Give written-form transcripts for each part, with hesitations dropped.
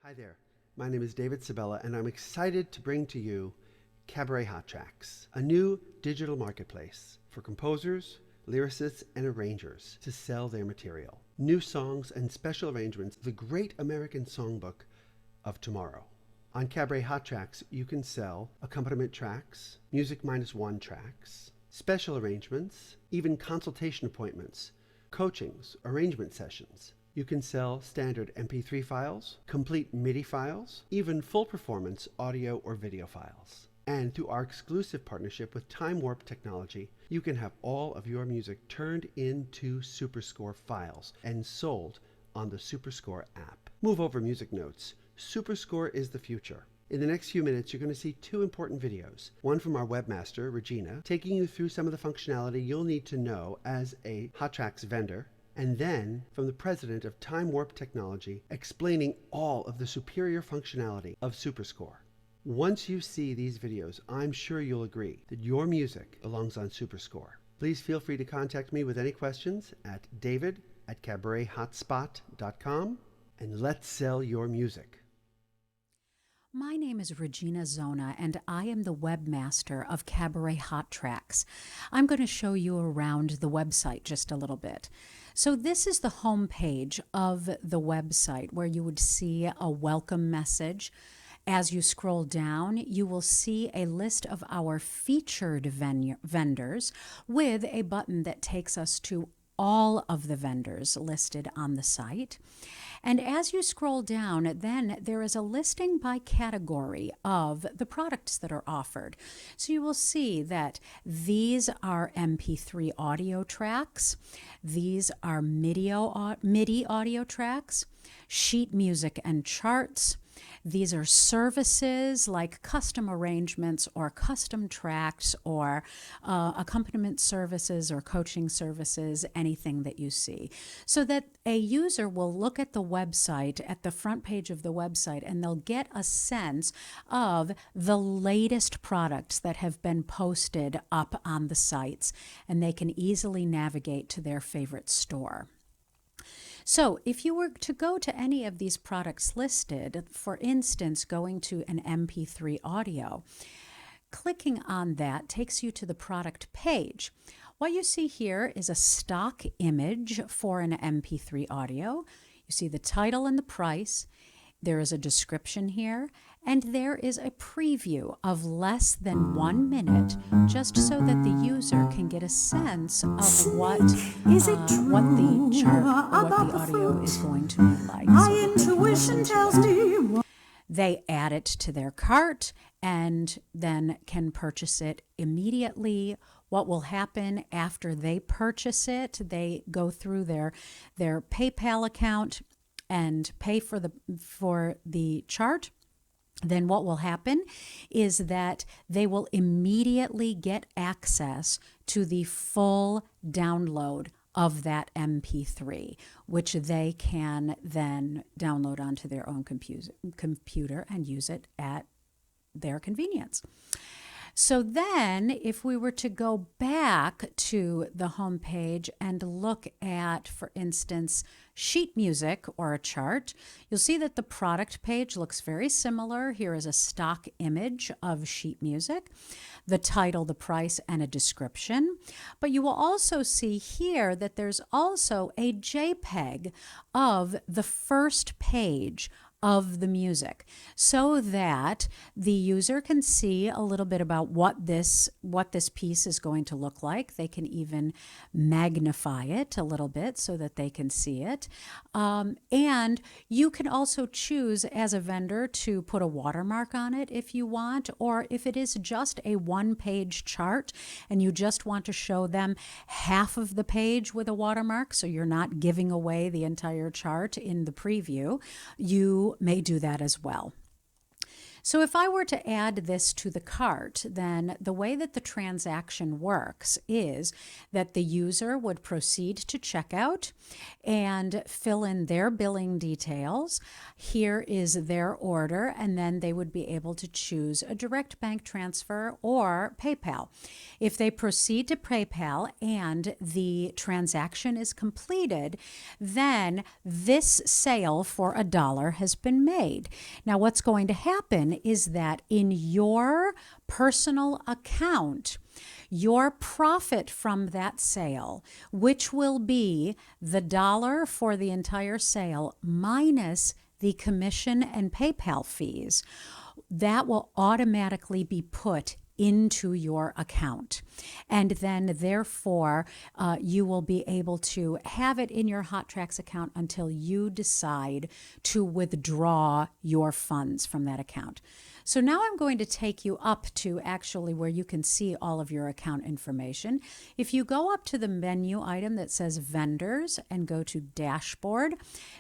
Hi there, my name is David Sabella, and I'm excited to bring to you Cabaret HotTrax, a new digital marketplace for composers, lyricists, and arrangers to sell their material. New songs and special arrangements, the great American songbook of tomorrow. On Cabaret HotTrax, you can sell accompaniment tracks, music -1 tracks, special arrangements, even consultation appointments, coachings, arrangement sessions. You can sell standard MP3 files, complete Midi files, even full performance audio or video files. And through our exclusive partnership with Time Warp Technology, you can have all of your music turned into SuperScore files and sold on the SuperScore app. Move over music notes. SuperScore is the future. In the next few minutes, you're going to see two important videos. One from our webmaster, Regina, taking you through some of the functionality you'll need to know as a HotTrax vendor, and then from the president of Time Warp Technology explaining all of the superior functionality of SuperScore. Once you see these videos, I'm sure you'll agree that your music belongs on SuperScore. Please feel free to contact me with any questions at david@cabaretHotspot.com, and let's sell your music. My name is Regina Zona, and I am the webmaster of Cabaret HotTrax. I'm going to show you around the website just a little bit. So this is the home page of the website where you would see a welcome message. As you scroll down, you will see a list of our featured vendors with a button that takes us to all of the vendors listed on the site. And as you scroll down, then there is a listing by category of the products that are offered. So you will see that these are MP3 audio tracks, these are Midi audio tracks, sheet music and charts. These are services like custom arrangements or custom tracks or accompaniment services or coaching services, anything that you see. So that a user will look at the website, at the front page of the website, and they'll get a sense of the latest products that have been posted up on the sites, and they can easily navigate to their favorite store. So if you were to go to any of these products listed, for instance, going to an MP3 audio, clicking on that takes you to the product page. What you see here is a stock image for an MP3 audio. You see the title and the price. There is a description here, and there is a preview of less than 1 minute, just so that the user can get a sense of what the audio is going to be like. My intuition tells me. They add it to their cart and then can purchase it immediately. What will happen after they purchase it, they go through their PayPal account and pay for the chart. Then what will happen is that they will immediately get access to the full download of that MP3, which they can then download onto their own computer and use it at their convenience. So then if we were to go back to the home page and look at, for instance, sheet music or a chart, you'll see that the product page looks very similar. Here is a stock image of sheet music, the title, the price, and a description. But you will also see here that there's also a JPEG of the first page of the music, so that the user can see a little bit about what this piece is going to look like. They can even magnify it a little bit so that they can see it. And you can also choose as a vendor to put a watermark on it if you want, or if it is just a one-page chart and you just want to show them half of the page with a watermark, so you're not giving away the entire chart in the preview, you may do that as well. So if I were to add this to the cart, then the way that the transaction works is that the user would proceed to checkout and fill in their billing details. Here is their order, and then they would be able to choose a direct bank transfer or PayPal. If they proceed to PayPal and the transaction is completed, then this sale for $1 has been made. Now, what's going to happen is that in your personal account, your profit from that sale, which will be the $1 for the entire sale minus the commission and PayPal fees, that will automatically be put into your account. And then therefore, you will be able to have it in your HotTrax account until you decide to withdraw your funds from that account. So now I'm going to take you up to actually where you can see all of your account information. If you go up to the menu item that says Vendors and go to Dashboard,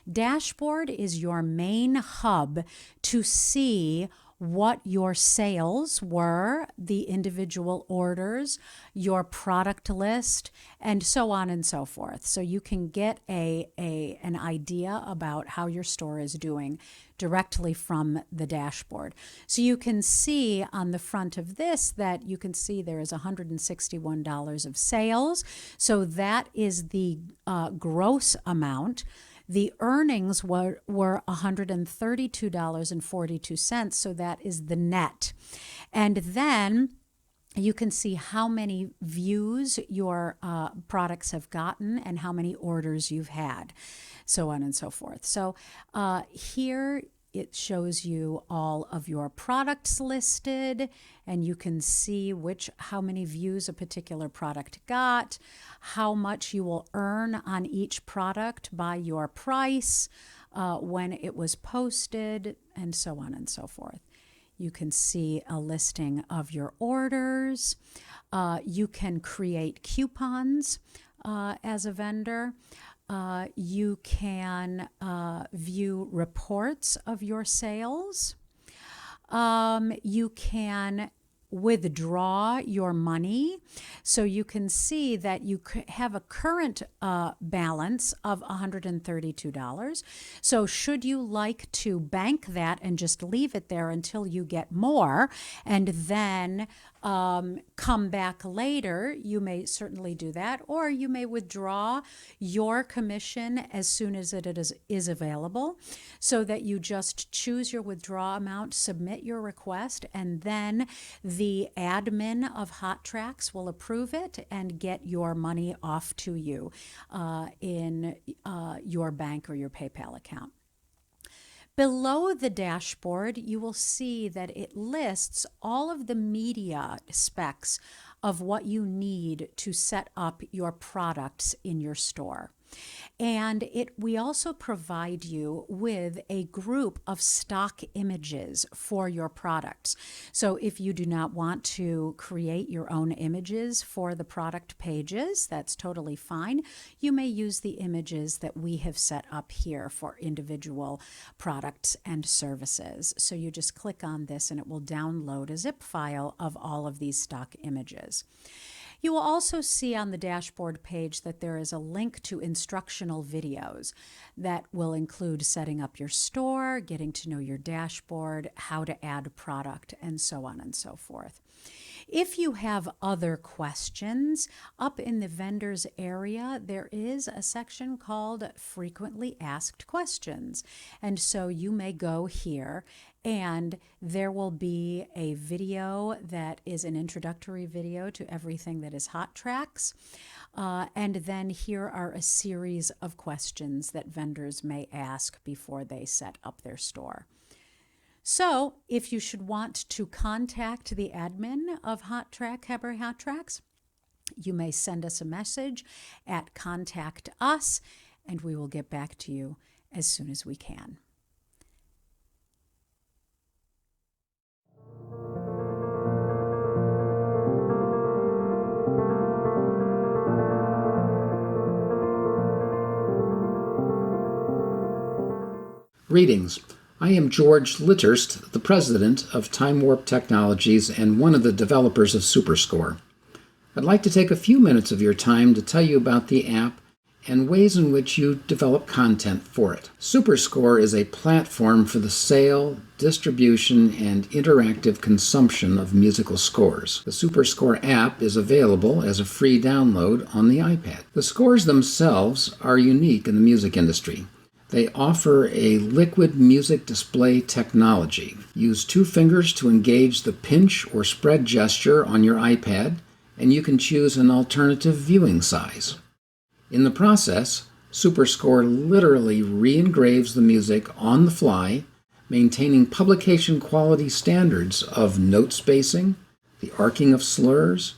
Dashboard is your main hub to see what your sales were, the individual orders, your product list, and so on and so forth. So you can get an idea about how your store is doing directly from the dashboard. So you can see on the front of this that you can see there is $161 of sales. So that is the gross amount. The earnings were $132.42, so that is the net. And then you can see how many views your products have gotten and how many orders you've had, so on and so forth. So here it shows you all of your products listed, and you can see how many views a particular product got, how much you will earn on each product by your price, when it was posted, and so on and so forth. You can see a listing of your orders. You can create coupons as a vendor. You can view reports of your sales. You can withdraw your money. So you can see that you have a current balance of $132. So should you like to bank that and just leave it there until you get more and then come back later, you may certainly do that, or you may withdraw your commission as soon as it is available, so that you just choose your withdraw amount, submit your request, and then the admin of HotTrax will approve it and get your money off to you in your bank or your PayPal account. Below the dashboard, you will see that it lists all of the media specs of what you need to set up your products in your store. And we also provide you with a group of stock images for your products. So if you do not want to create your own images for the product pages, that's totally fine. You may use the images that we have set up here for individual products and services. So you just click on this and it will download a zip file of all of these stock images. You will also see on the dashboard page that there is a link to instructional videos that will include setting up your store, getting to know your dashboard, how to add a product, and so on and so forth. If you have other questions, up in the vendors area, there is a section called Frequently Asked Questions. And so you may go here and there will be a video that is an introductory video to everything that is HotTrax. And then here are a series of questions that vendors may ask before they set up their store. So if you should want to contact the admin of Cabaret HotTrax, you may send us a message at Contact Us, and we will get back to you as soon as we can. Greetings. I am George Litterst, the president of Time Warp Technologies and one of the developers of SuperScore. I'd like to take a few minutes of your time to tell you about the app and ways in which you develop content for it. SuperScore is a platform for the sale, distribution, and interactive consumption of musical scores. The SuperScore app is available as a free download on the iPad. The scores themselves are unique in the music industry. They offer a liquid music display technology. Use 2 fingers to engage the pinch or spread gesture on your iPad, and you can choose an alternative viewing size. In the process, SuperScore literally re-engraves the music on the fly, maintaining publication quality standards of note spacing, the arcing of slurs,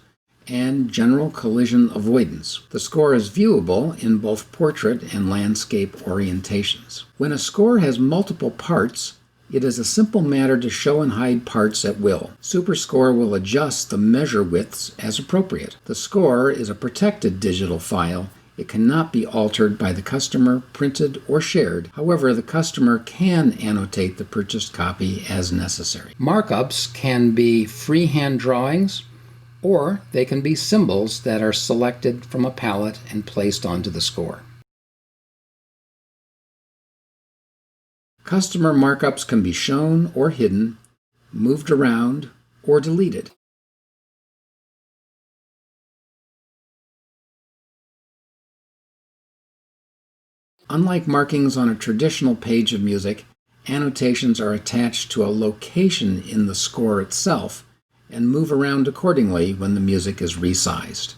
and general collision avoidance. The score is viewable in both portrait and landscape orientations. When a score has multiple parts, it is a simple matter to show and hide parts at will. SuperScore will adjust the measure widths as appropriate. The score is a protected digital file. It cannot be altered by the customer, printed, or shared. However, the customer can annotate the purchased copy as necessary. Markups can be freehand drawings, or they can be symbols that are selected from a palette and placed onto the score. Customer markups can be shown or hidden, moved around, or deleted. Unlike markings on a traditional page of music, annotations are attached to a location in the score itself and move around accordingly when the music is resized.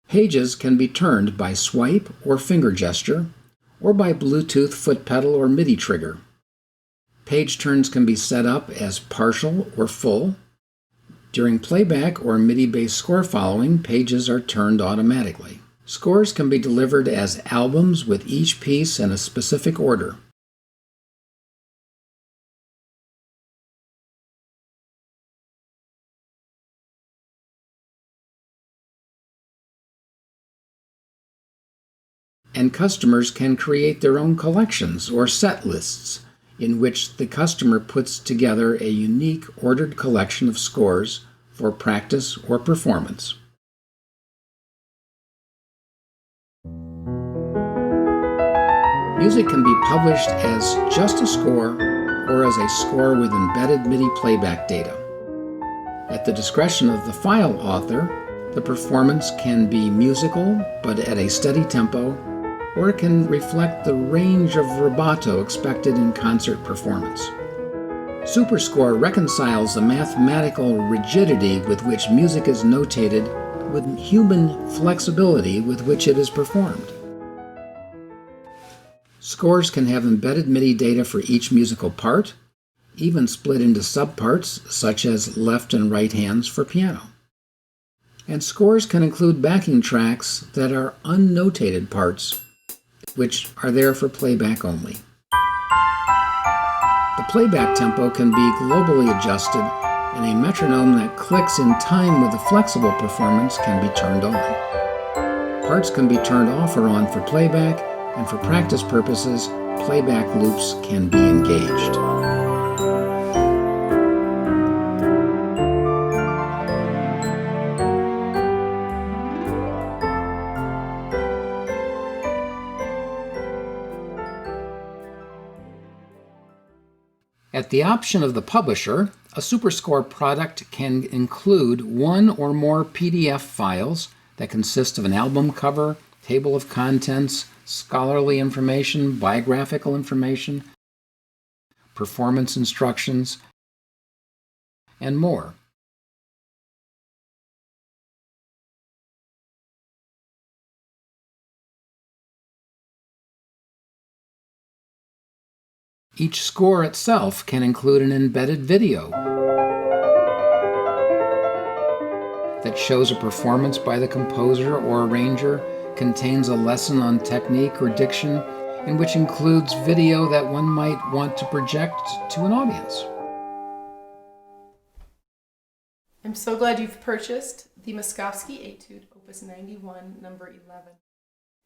Pages can be turned by swipe or finger gesture, or by Bluetooth foot pedal or Midi trigger. Page turns can be set up as partial or full. During playback or MIDI-based score following, pages are turned automatically. Scores can be delivered as albums with each piece in a specific order. And customers can create their own collections or set lists in which the customer puts together a unique ordered collection of scores for practice or performance. Music can be published as just a score or as a score with embedded MIDI playback data. At the discretion of the file author, the performance can be musical but at a steady tempo, or it can reflect the range of rubato expected in concert performance. SuperScore reconciles the mathematical rigidity with which music is notated with human flexibility with which it is performed. Scores can have embedded MIDI data for each musical part, even split into subparts such as left and right hands for piano. And scores can include backing tracks that are unnotated parts, which are there for playback only. The playback tempo can be globally adjusted, and a metronome that clicks in time with a flexible performance can be turned on. Parts can be turned off or on for playback, and for practice purposes, playback loops can be engaged. At the option of the publisher, a SuperScore product can include one or more PDF files that consist of an album cover, table of contents, scholarly information, biographical information, performance instructions, and more. Each score itself can include an embedded video that shows a performance by the composer or arranger, contains a lesson on technique or diction, and which includes video that one might want to project to an audience. I'm so glad you've purchased the Moskowski Etude, Opus 91, number 11.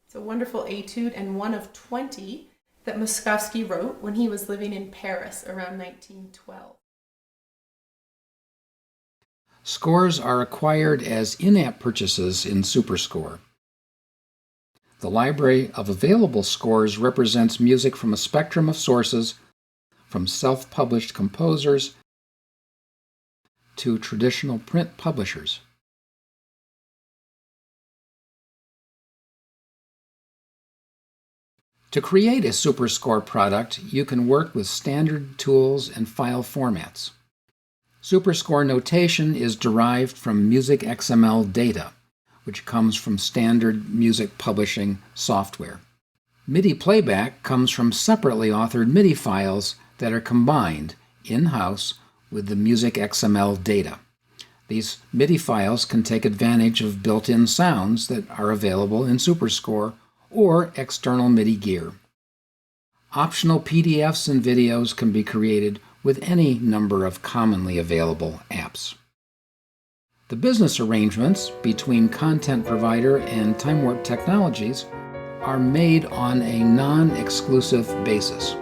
It's a wonderful etude and one of 20 that Moskowski wrote when he was living in Paris around 1912. Scores are acquired as in-app purchases in SuperScore. The library of available scores represents music from a spectrum of sources, from self-published composers to traditional print publishers. To create a SuperScore product, you can work with standard tools and file formats. SuperScore notation is derived from music XML data, which comes from standard music publishing software. Midi playback comes from separately authored Midi files that are combined in-house with the music XML data. These Midi files can take advantage of built-in sounds that are available in SuperScore or external Midi gear. Optional PDFs and videos can be created with any number of commonly available apps. The business arrangements between content provider and Time Warp Technologies are made on a non-exclusive basis.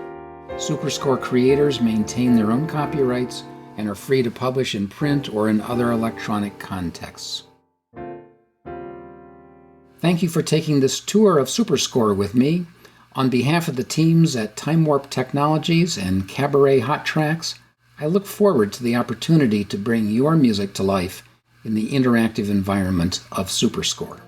SuperScore creators maintain their own copyrights and are free to publish in print or in other electronic contexts. Thank you for taking this tour of SuperScore with me. On behalf of the teams at Time Warp Technologies and Cabaret HotTrax, I look forward to the opportunity to bring your music to life in the interactive environment of SuperScore.